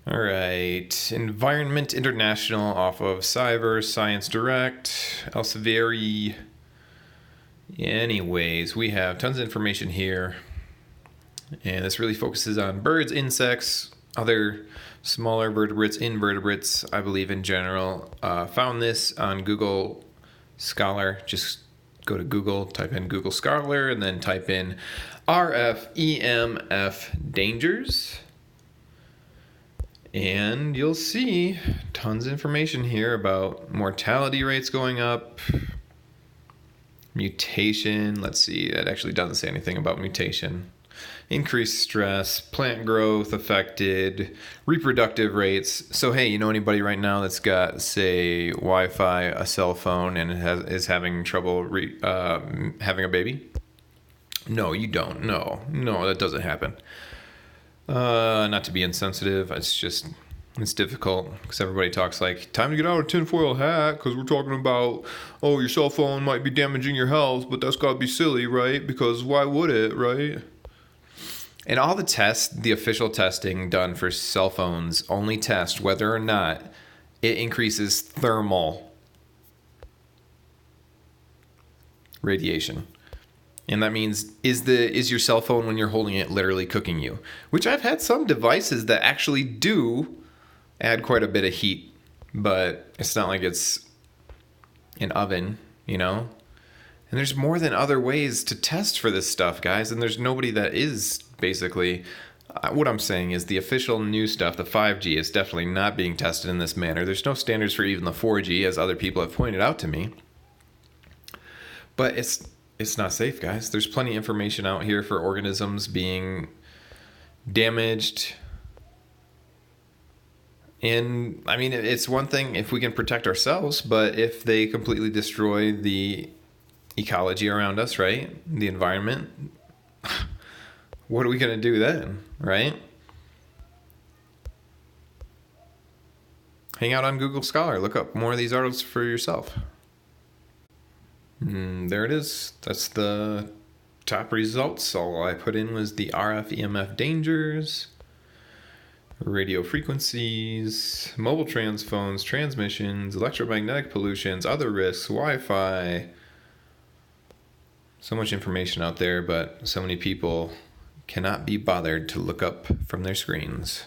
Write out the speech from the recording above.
All right, Environment International off of Cyber Science Direct, Elsevier. Anyways, we have tons of information here, and this really focuses on birds, insects, other smaller vertebrates, invertebrates, I believe in general. Found this on Google Scholar. Just go to Google, type in Google Scholar, and then type in RF EMF dangers. And you'll see tons of information here about mortality rates going up, mutation. Let's see, it actually doesn't say anything about mutation. Increased stress, plant growth affected, reproductive rates. So, hey, you know anybody right now that's got, say, Wi-Fi, a cell phone, and is having trouble having a baby? No, you don't. No, that doesn't happen. Not to be insensitive, it's difficult because everybody talks like, time to get out of tinfoil hat because we're talking about, oh, your cell phone might be damaging your health, but that's got to be silly, right? Because why would it, right? And all the tests, the official testing done for cell phones only test whether or not it increases thermal radiation. And that means, is your cell phone when you're holding it literally cooking you? Which I've had some devices that actually do add quite a bit of heat, but it's not like it's an oven, you know? And there's more than other ways to test for this stuff, guys, and there's nobody that is basically. What I'm saying is the official new stuff, the 5G, is definitely not being tested in this manner. There's no standards for even the 4G, as other people have pointed out to me. But it's not safe, guys. There's plenty of information out here for organisms being damaged. And I mean, it's one thing if we can protect ourselves, but if they completely destroy the ecology around us, right? The environment, what are we going to do then, right? Hang out on Google Scholar. Look up more of these articles for yourself. There it is. That's the top results. All I put in was the RF EMF dangers, radio frequencies, mobile transphones, transmissions, electromagnetic pollutions, other risks, Wi-Fi. So much information out there, but so many people cannot be bothered to look up from their screens.